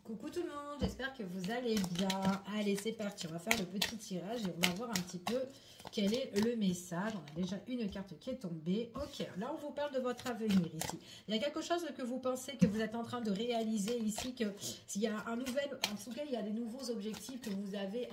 Coucou tout le monde, j'espère que vous allez bien. Allez, c'est parti, on va faire le petit tirage et on va voir un petit peu quel est le message. On a déjà une carte qui est tombée. Ok, là on vous parle de votre avenir ici. Il y a quelque chose que vous pensez que vous êtes en train de réaliser ici, que s'il y a un nouvel, en tout cas il y a des nouveaux objectifs que vous avez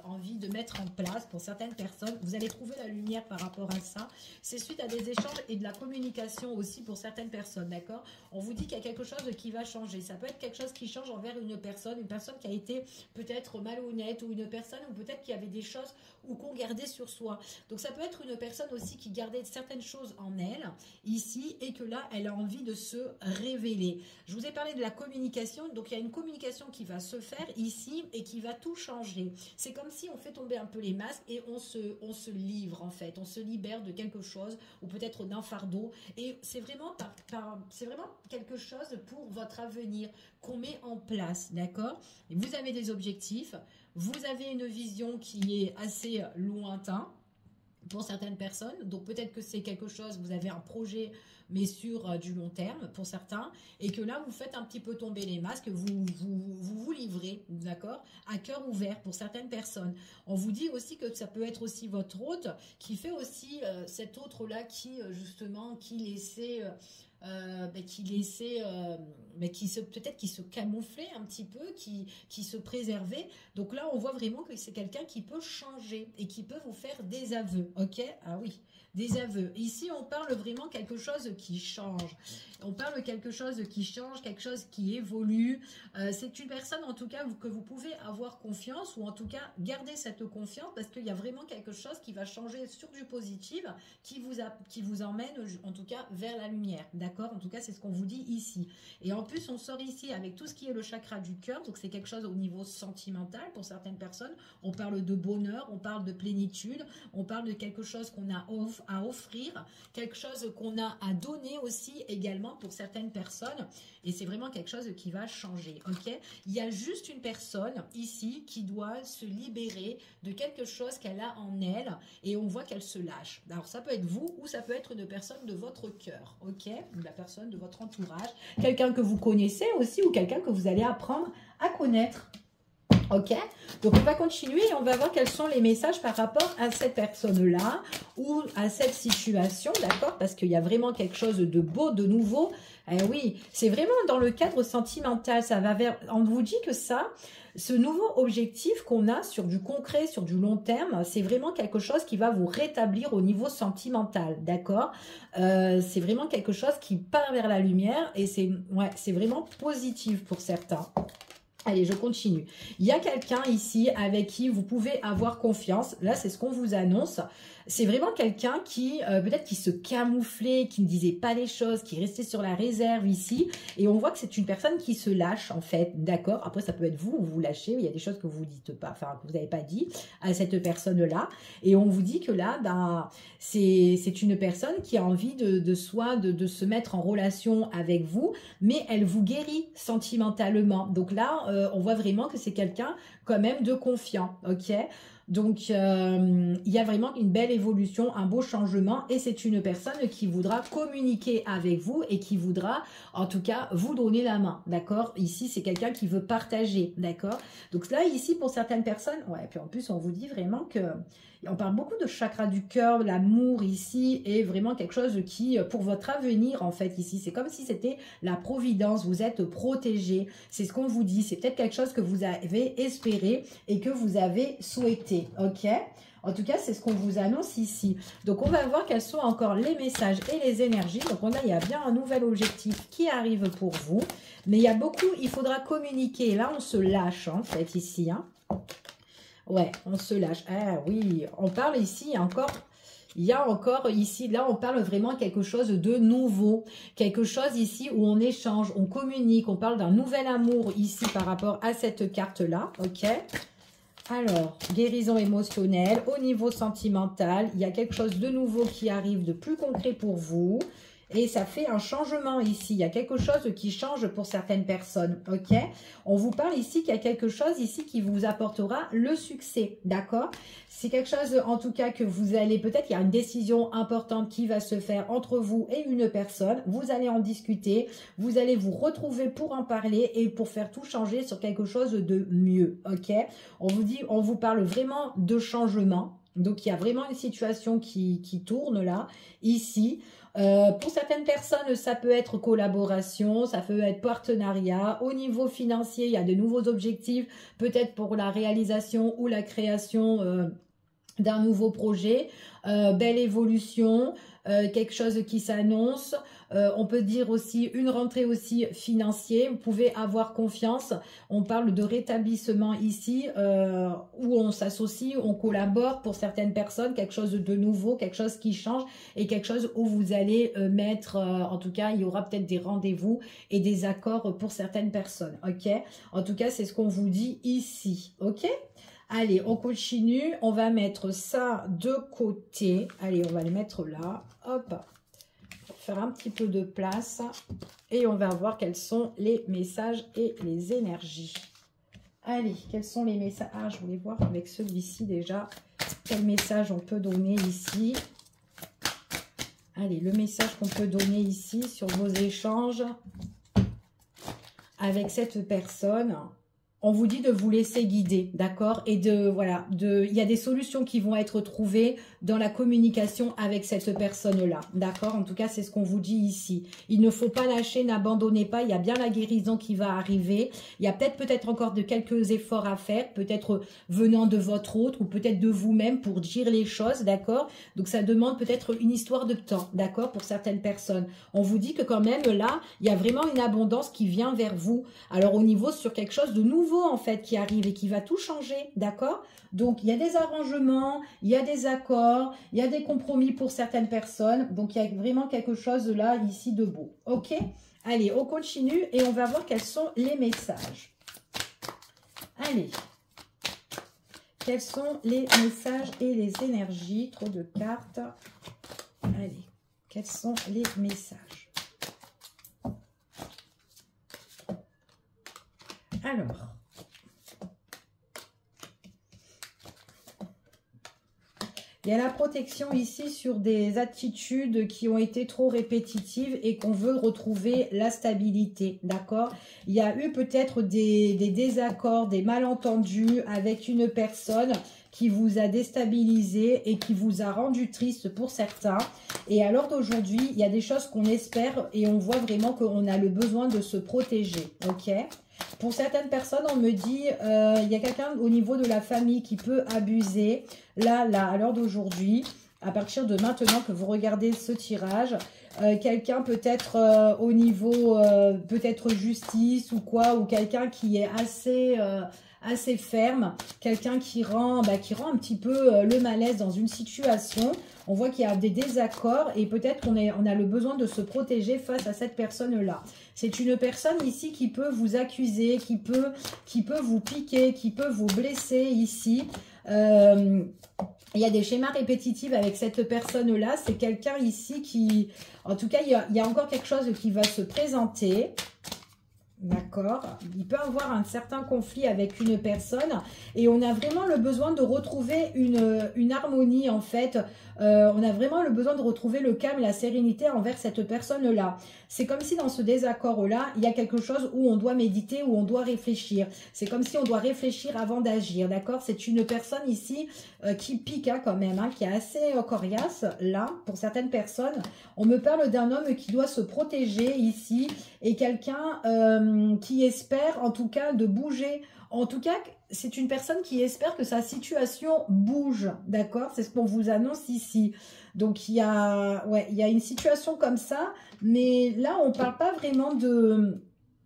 envie de mettre en place pour certaines personnes. Vous allez trouver la lumière par rapport à ça. C'est suite à des échanges et de la communication aussi pour certaines personnes, d'accord? On vous dit qu'il y a quelque chose qui va changer. Ça peut être quelque chose qui change envers une personne qui a été peut-être malhonnête, ou une personne ou peut-être qui avait des choses ou qu'on gardait sur soi. Donc ça peut être une personne aussi qui gardait certaines choses en elle ici et que là elle a envie de se révéler. Je vous ai parlé de la communication, donc il y a une communication qui va se faire ici et qui va tout changer. C'est comme si on fait tomber un peu les masques et on se livre en fait, on se libère de quelque chose ou peut-être d'un fardeau, et c'est vraiment c'est vraiment quelque chose pour votre avenir qu'on met en place, d'accord? Et vous avez des objectifs, vous avez une vision qui est assez lointaine pour certaines personnes, donc peut-être que c'est quelque chose, vous avez un projet mais sur du long terme pour certains, et que là vous faites un petit peu tomber les masques, vous livrez, d'accord, à cœur ouvert pour certaines personnes. On vous dit aussi que ça peut être aussi votre hôte qui fait aussi cet autre là qui justement qui laissait peut-être qui se camouflait un petit peu, qui se préservait. Donc là on voit vraiment que c'est quelqu'un qui peut changer et qui peut vous faire des aveux, ok? Ah oui, des aveux. Ici on parle vraiment quelque chose qui change, on parle quelque chose qui change, quelque chose qui évolue. C'est une personne en tout cas que vous pouvez avoir confiance, ou en tout cas garder cette confiance, parce qu'il y a vraiment quelque chose qui va changer sur du positif, qui vous emmène en tout cas vers la lumière, d'accord? En tout cas c'est ce qu'on vous dit ici. Et en plus on sort ici avec tout ce qui est le chakra du cœur, donc c'est quelque chose au niveau sentimental pour certaines personnes. On parle de bonheur, on parle de plénitude, on parle de quelque chose qu'on a à offrir, quelque chose qu'on a à donner aussi également pour certaines personnes, et c'est vraiment quelque chose qui va changer, ok? Il y a juste une personne ici qui doit se libérer de quelque chose qu'elle a en elle, et on voit qu'elle se lâche. Alors ça peut être vous, ou ça peut être une personne de votre cœur, ok? La personne de votre entourage, quelqu'un que vous connaissez aussi, ou quelqu'un que vous allez apprendre à connaître. Ok, donc on va continuer et on va voir quels sont les messages par rapport à cette personne-là ou à cette situation, d'accord? Parce qu'il y a vraiment quelque chose de beau, de nouveau. Eh oui, c'est vraiment dans le cadre sentimental, ça va vers... On vous dit que ça, ce nouveau objectif qu'on a sur du concret, sur du long terme, c'est vraiment quelque chose qui va vous rétablir au niveau sentimental, d'accord? C'est vraiment quelque chose qui part vers la lumière et c'est vraiment positif pour certains. Allez, je continue. Il y a quelqu'un ici avec qui vous pouvez avoir confiance. Là, c'est ce qu'on vous annonce. C'est vraiment quelqu'un qui, peut-être qui se camouflait, qui ne disait pas les choses, qui restait sur la réserve ici. Et on voit que c'est une personne qui se lâche, en fait. D'accord? Après, ça peut être vous, vous lâchez. Il y a des choses que vous dites pas, enfin, que vous n'avez pas dit à cette personne-là. Et on vous dit que là, ben, c'est une personne qui a envie de se mettre en relation avec vous, mais elle vous guérit sentimentalement. Donc là, on voit vraiment que c'est quelqu'un quand même de confiant, ok? Donc, il y a vraiment une belle évolution, un beau changement, et c'est une personne qui voudra communiquer avec vous et qui voudra, en tout cas, vous donner la main, d'accord? Ici, c'est quelqu'un qui veut partager, d'accord? Donc là, ici, pour certaines personnes, ouais, puis en plus, on vous dit vraiment que... On parle beaucoup de chakra du cœur, l'amour ici, est vraiment quelque chose qui, pour votre avenir, en fait, ici, c'est comme si c'était la providence, vous êtes protégé, c'est ce qu'on vous dit, c'est peut-être quelque chose que vous avez espéré et que vous avez souhaité, ok? En tout cas, c'est ce qu'on vous annonce ici. Donc, on va voir quels sont encore les messages et les énergies. Donc, il y a bien un nouvel objectif qui arrive pour vous. Mais il y a beaucoup, il faudra communiquer. Là, on se lâche, en fait, ici, hein. Ouais, on se lâche. Ah oui, on parle ici encore... Il y a encore ici, là on parle vraiment quelque chose de nouveau, quelque chose ici où on échange, on communique, on parle d'un nouvel amour ici par rapport à cette carte-là, ok? Alors, guérison émotionnelle, au niveau sentimental, il y a quelque chose de nouveau qui arrive, de plus concret pour vous. Et ça fait un changement ici. Il y a quelque chose qui change pour certaines personnes. Ok? On vous parle ici qu'il y a quelque chose ici qui vous apportera le succès. D'accord? C'est quelque chose, en tout cas, que vous allez... Peut-être qu'il y a une décision importante qui va se faire entre vous et une personne. Vous allez en discuter. Vous allez vous retrouver pour en parler et pour faire tout changer sur quelque chose de mieux. Ok? On vous parle vraiment de changement. Donc, il y a vraiment une situation qui tourne là, ici. Pour certaines personnes, ça peut être collaboration, ça peut être partenariat. Au niveau financier, il y a de nouveaux objectifs, peut-être pour la réalisation ou la création d'un nouveau projet. Belle évolution, quelque chose qui s'annonce. On peut dire aussi une rentrée aussi financière. Vous pouvez avoir confiance. On parle de rétablissement ici où on s'associe, on collabore pour certaines personnes, quelque chose de nouveau, quelque chose qui change et quelque chose où vous allez mettre, en tout cas, il y aura peut-être des rendez-vous et des accords pour certaines personnes. Ok? En tout cas, c'est ce qu'on vous dit ici. Ok? Allez, on continue. On va mettre ça de côté. Allez, on va le mettre là. Hop. Faire un petit peu de place. Et on va voir quels sont les messages et les énergies. Allez, quels sont les messages? Ah, je voulais voir avec celui-ci déjà. Quel message on peut donner ici? Allez, le message qu'on peut donner ici sur vos échanges avec cette personne. On vous dit de vous laisser guider, d'accord? Et voilà, il y a des solutions qui vont être trouvées dans la communication avec cette personne-là, d'accord? En tout cas, c'est ce qu'on vous dit ici. Il ne faut pas lâcher, n'abandonnez pas, il y a bien la guérison qui va arriver. Il y a peut-être encore de quelques efforts à faire, peut-être venant de votre autre ou peut-être de vous-même pour dire les choses, d'accord? Donc, ça demande peut-être une histoire de temps, d'accord? Pour certaines personnes. On vous dit que quand même, là, il y a vraiment une abondance qui vient vers vous. Alors, au niveau sur quelque chose de nouveau, en fait, qui arrive et qui va tout changer, d'accord? Donc, il y a des arrangements, il y a des accords, il y a des compromis pour certaines personnes. Donc, il y a vraiment quelque chose là, ici, de beau. Ok? Allez, on continue et on va voir quels sont les messages. Allez. Quels sont les messages et les énergies? Trop de cartes. Allez. Quels sont les messages? Alors. Il y a la protection ici sur des attitudes qui ont été trop répétitives et qu'on veut retrouver la stabilité, d'accord? Il y a eu peut-être des désaccords, des malentendus avec une personne qui vous a déstabilisé et qui vous a rendu triste pour certains. Et à l'heure d'aujourd'hui, il y a des choses qu'on espère et on voit vraiment qu'on a le besoin de se protéger, ok? Pour certaines personnes, on me dit, il y a quelqu'un au niveau de la famille qui peut abuser. Là, à l'heure d'aujourd'hui, à partir de maintenant que vous regardez ce tirage, quelqu'un peut-être au niveau, peut-être justice ou quoi, ou quelqu'un qui est assez ferme, quelqu'un qui rend un petit peu le malaise dans une situation. On voit qu'il y a des désaccords et peut-être qu'on a le besoin de se protéger face à cette personne-là. C'est une personne ici qui peut vous accuser, qui peut vous piquer, qui peut vous blesser ici. Il y a des schémas répétitifs avec cette personne-là. C'est quelqu'un ici qui... En tout cas, il y a encore quelque chose qui va se présenter. D'accord. Il peut avoir un certain conflit avec une personne et on a vraiment le besoin de retrouver une harmonie en fait. On a vraiment le besoin de retrouver le calme et la sérénité envers cette personne-là. C'est comme si dans ce désaccord-là, il y a quelque chose où on doit méditer, où on doit réfléchir. C'est comme si on doit réfléchir avant d'agir, d'accord? C'est une personne ici qui pique quand même, qui est assez coriace là pour certaines personnes. On me parle d'un homme qui doit se protéger ici et quelqu'un qui espère en tout cas de bouger. En tout cas, c'est une personne qui espère que sa situation bouge, d'accord? C'est ce qu'on vous annonce ici. Donc, il y a une situation comme ça, mais là, on ne parle pas vraiment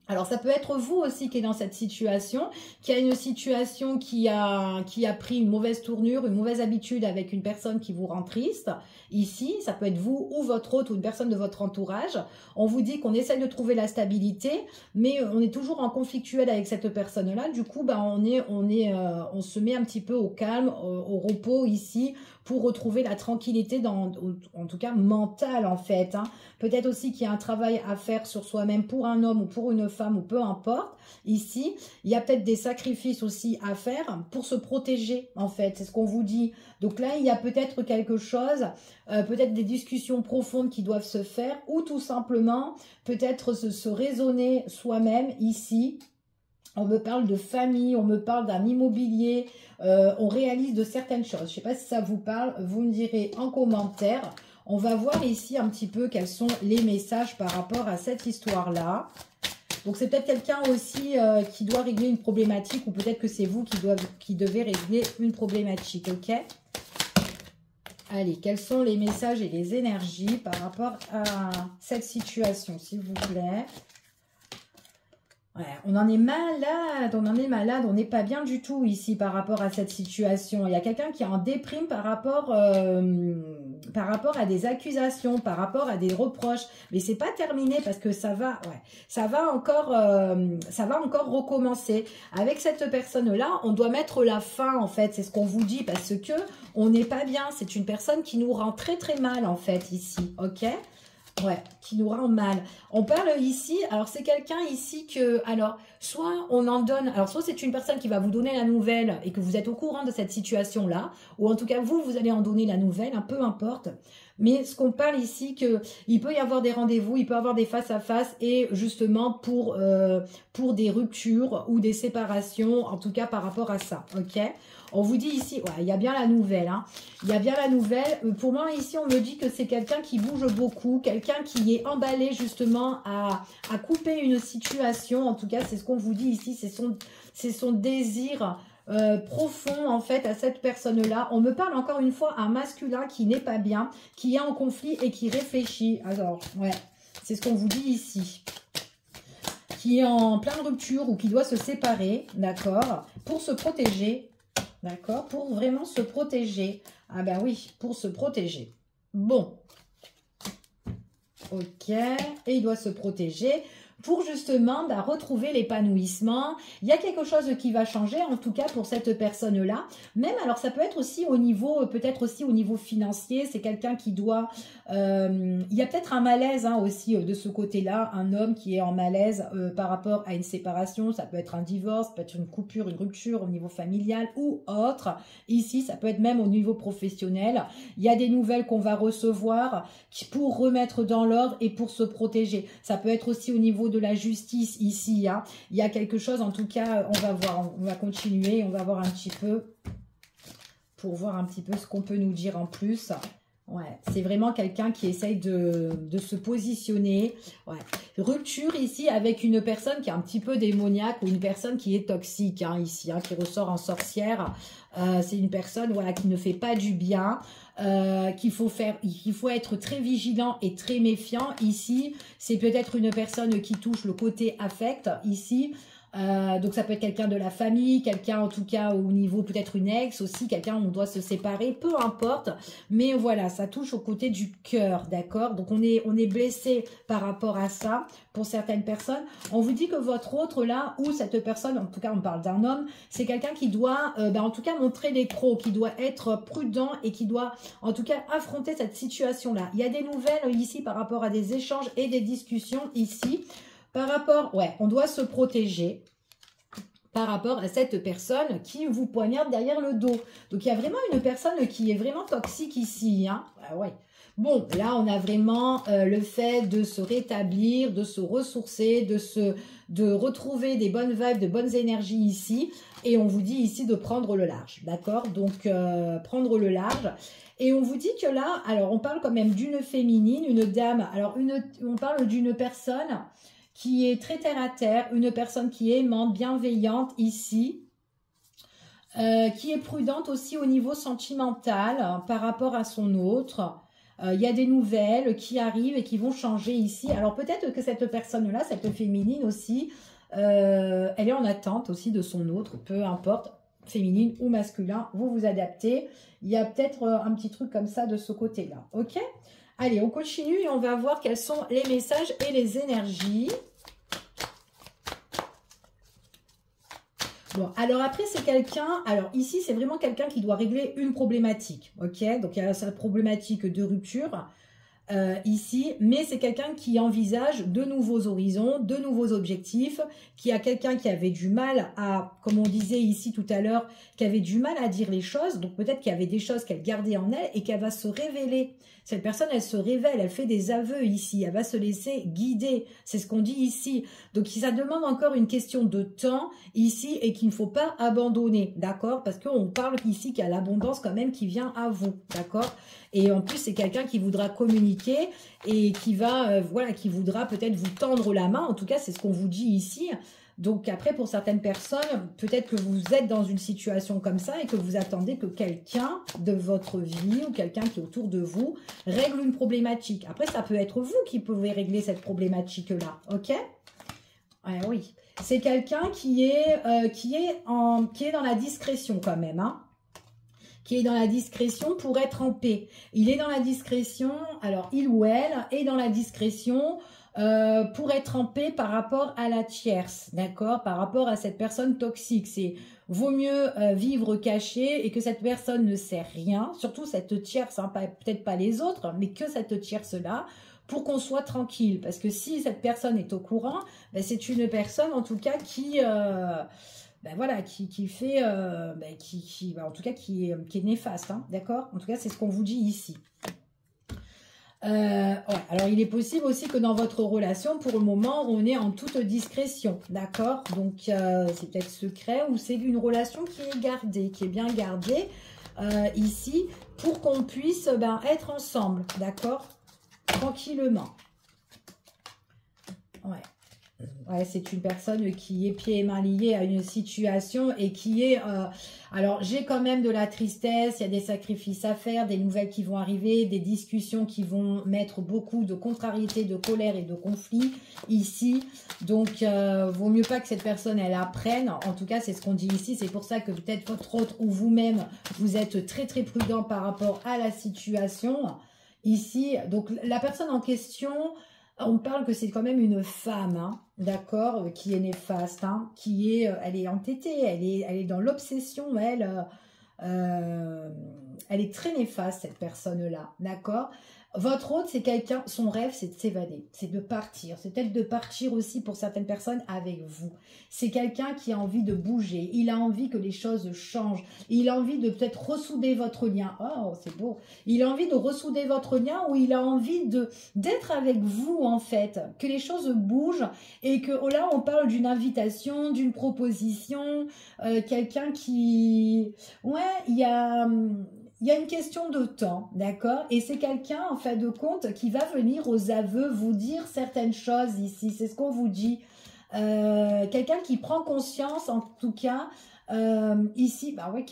Alors, ça peut être vous aussi qui est dans cette situation, qui a une situation qui a pris une mauvaise tournure, une mauvaise habitude avec une personne qui vous rend triste. Ici, ça peut être vous ou votre hôte ou une personne de votre entourage. On vous dit qu'on essaye de trouver la stabilité, mais on est toujours en conflictuel avec cette personne-là. Du coup, bah, on se met un petit peu au calme, au repos ici, pour retrouver la tranquillité, en tout cas mentale en fait. Hein. Peut-être aussi qu'il y a un travail à faire sur soi-même pour un homme ou pour une femme ou peu importe. Ici, il y a peut-être des sacrifices aussi à faire pour se protéger en fait. C'est ce qu'on vous dit. Donc là, il y a peut-être quelque chose, peut-être des discussions profondes qui doivent se faire ou tout simplement peut-être se raisonner soi-même ici. On me parle de famille, on me parle d'un immobilier, on réalise de certaines choses. Je ne sais pas si ça vous parle, vous me direz en commentaire. On va voir ici un petit peu quels sont les messages par rapport à cette histoire-là. Donc c'est peut-être quelqu'un aussi qui doit régler une problématique ou peut-être que c'est vous qui devez régler une problématique, ok? Allez, quels sont les messages et les énergies par rapport à cette situation, s'il vous plaît? Ouais, on en est malade, on n'est pas bien du tout ici par rapport à cette situation. Il y a quelqu'un qui est en déprime par rapport à des accusations, par rapport à des reproches. Mais c'est pas terminé parce que ça va encore recommencer. Avec cette personne-là, on doit mettre la fin en fait. C'est ce qu'on vous dit parce que on n'est pas bien. C'est une personne qui nous rend très très mal en fait ici, ok? Ouais, qui nous rend mal. On parle ici, alors c'est quelqu'un ici que, alors, soit on en donne, alors soit c'est une personne qui va vous donner la nouvelle et que vous êtes au courant de cette situation-là, ou en tout cas vous allez en donner la nouvelle, hein, peu importe. Mais ce qu'on parle ici, que il peut y avoir des rendez-vous, il peut y avoir des face-à-face et justement pour des ruptures ou des séparations, en tout cas par rapport à ça, ok? On vous dit ici, ouais, il y a bien la nouvelle. Hein. Il y a bien la nouvelle. Pour moi, ici, on me dit que c'est quelqu'un qui bouge beaucoup, quelqu'un qui est emballé justement à couper une situation. En tout cas, c'est ce qu'on vous dit ici. C'est son désir profond, en fait, à cette personne-là. On me parle encore une fois un masculin qui n'est pas bien, qui est en conflit et qui réfléchit. Alors, ouais, c'est ce qu'on vous dit ici. Qui est en pleine rupture ou qui doit se séparer, d'accord, pour se protéger. D'accord? Pour vraiment se protéger. Ah ben oui, pour se protéger. Bon. Ok. Et il doit se protéger pour justement retrouver l'épanouissement. Il y a quelque chose qui va changer, en tout cas pour cette personne-là. Même, alors ça peut être aussi au niveau, peut-être aussi au niveau financier. C'est quelqu'un qui doit... il y a peut-être un malaise hein, aussi de ce côté-là. Un homme qui est en malaise par rapport à une séparation. Ça peut être un divorce, ça peut être une coupure, une rupture au niveau familial ou autre. Ici, ça peut être même au niveau professionnel. Il y a des nouvelles qu'on va recevoir pour remettre dans l'ordre et pour se protéger. Ça peut être aussi au niveau de la justice ici. Hein. Il y a quelque chose, en tout cas, on va voir, on va continuer, on va voir un petit peu, pour voir un petit peu ce qu'on peut nous dire en plus. Ouais, c'est vraiment quelqu'un qui essaye de se positionner. Ouais. Rupture ici avec une personne qui est un petit peu démoniaque ou une personne qui est toxique hein, ici, hein, qui ressort en sorcière. C'est une personne voilà, qui ne fait pas du bien. Qu'il faut être très vigilant et très méfiant ici. C'est peut-être une personne qui touche le côté affect ici. Donc ça peut être quelqu'un de la famille, quelqu'un en tout cas au niveau peut-être une ex aussi, quelqu'un où on doit se séparer, peu importe. Mais voilà, ça touche au côté du cœur, d'accord? Donc on est blessé par rapport à ça pour certaines personnes. On vous dit que votre autre là, ou cette personne, en tout cas on parle d'un homme, c'est quelqu'un qui doit en tout cas montrer les crocs, qui doit être prudent et qui doit en tout cas affronter cette situation-là. Il y a des nouvelles ici par rapport à des échanges et des discussions ici. Par rapport, ouais, on doit se protéger par rapport à cette personne qui vous poignarde derrière le dos. Donc, il y a vraiment une personne qui est vraiment toxique ici. Hein. Ah ouais. Bon, là, on a vraiment le fait de se rétablir, de se ressourcer, de retrouver des bonnes vibes, de bonnes énergies ici. Et on vous dit ici de prendre le large, d'accord? Donc, prendre le large. Et on vous dit que là, alors, on parle quand même d'une féminine, une dame. Alors, on parle d'une personne qui est très terre à terre, une personne qui est aimante, bienveillante ici, qui est prudente aussi au niveau sentimental par rapport à son autre. Il y a des nouvelles qui arrivent et qui vont changer ici. Alors peut-être que cette personne-là, cette féminine aussi, elle est en attente aussi de son autre, peu importe, féminine ou masculin, vous vous adaptez. Il y a peut-être un petit truc comme ça de ce côté-là, ok? Allez, on continue et on va voir quels sont les messages et les énergies. Bon, alors après, c'est quelqu'un... Alors ici, c'est vraiment quelqu'un qui doit régler une problématique, ok? Donc, il y a cette problématique de rupture ici, mais c'est quelqu'un qui envisage de nouveaux horizons, de nouveaux objectifs, qui a quelqu'un qui avait du mal à, comme on disait ici tout à l'heure, qui avait du mal à dire les choses, donc peut-être qu'il y avait des choses qu'elle gardait en elle et qu'elle va se révéler. Cette personne, elle se révèle, elle fait des aveux ici, elle va se laisser guider, c'est ce qu'on dit ici. Donc ça demande encore une question de temps ici et qu'il ne faut pas abandonner, d'accord? Parce qu'on parle ici qu'il y a l'abondance quand même qui vient à vous, d'accord? Et en plus, c'est quelqu'un qui voudra communiquer et qui va, voilà, qui voudra peut-être vous tendre la main. En tout cas, c'est ce qu'on vous dit ici. Donc après, pour certaines personnes, peut-être que vous êtes dans une situation comme ça et que vous attendez que quelqu'un de votre vie ou quelqu'un qui est autour de vous règle une problématique. Après, ça peut être vous qui pouvez régler cette problématique-là, ok? Oui, c'est quelqu'un qui est dans la discrétion quand même, hein, qui est dans la discrétion pour être en paix. Il est dans la discrétion, alors il ou elle est dans la discrétion pour être en paix par rapport à la tierce, d'accord? Par rapport à cette personne toxique. C'est vaut mieux vivre caché et que cette personne ne sait rien, surtout cette tierce, hein, peut-être pas les autres, mais que cette tierce-là, pour qu'on soit tranquille. Parce que si cette personne est au courant, ben c'est une personne en tout cas qui... ben voilà, qui fait, en tout cas, qui est néfaste, hein, d'accord? En tout cas, c'est ce qu'on vous dit ici. Ouais. Alors, il est possible aussi que dans votre relation, pour le moment, on est en toute discrétion, d'accord? Donc, c'est peut-être secret ou c'est une relation qui est gardée, qui est bien gardée ici, pour qu'on puisse être ensemble, d'accord? Tranquillement. Ouais. Ouais, c'est une personne qui est pieds et mains liés à une situation et qui est... alors, j'ai quand même de la tristesse, il y a des sacrifices à faire, des nouvelles qui vont arriver, des discussions qui vont mettre beaucoup de contrariété, de colère et de conflit ici. Donc, vaut mieux pas que cette personne, elle apprenne. En tout cas, c'est ce qu'on dit ici. C'est pour ça que peut-être votre autre ou vous-même, vous êtes très, très prudent par rapport à la situation ici. Donc, la personne en question... On parle que c'est quand même une femme, hein, d'accord, qui est néfaste, hein, elle est entêtée, elle est dans l'obsession, elle est très néfaste, cette personne-là, d'accord. Votre autre, c'est quelqu'un, son rêve, c'est de s'évader, c'est de partir. C'est peut-être de partir aussi pour certaines personnes avec vous. C'est quelqu'un qui a envie de bouger, il a envie que les choses changent. Il a envie de peut-être ressouder votre lien. Oh, c'est beau. Il a envie de ressouder votre lien ou il a envie d'être avec vous, en fait. Que les choses bougent et que oh là, on parle d'une invitation, d'une proposition. Quelqu'un qui... Ouais, il y a une question de temps, d'accord? Et c'est quelqu'un, en fin de compte, qui va venir aux aveux vous dire certaines choses ici. C'est ce qu'on vous dit. Quelqu'un qui prend conscience, en tout cas, ici, bah oui,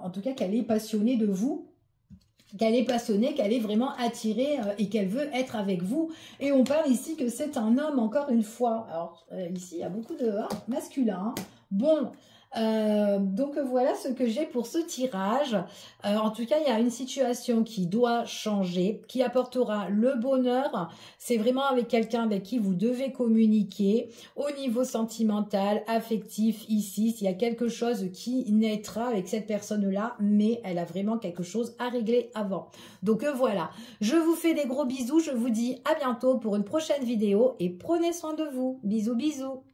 en tout cas, qu'elle est passionnée de vous. Qu'elle est passionnée, qu'elle est vraiment attirée et qu'elle veut être avec vous. Et on parle ici que c'est un homme, encore une fois. Alors, ici, il y a beaucoup de masculin. Hein. Bon... donc voilà ce que j'ai pour ce tirage. En tout cas, il y a une situation qui doit changer, qui apportera le bonheur. C'est vraiment avec quelqu'un avec qui vous devez communiquer au niveau sentimental, affectif ici. S'il y a quelque chose qui naîtra avec cette personne-là, mais elle a vraiment quelque chose à régler avant. Donc voilà, je vous fais des gros bisous. Je vous dis à bientôt pour une prochaine vidéo et prenez soin de vous. Bisous, bisous.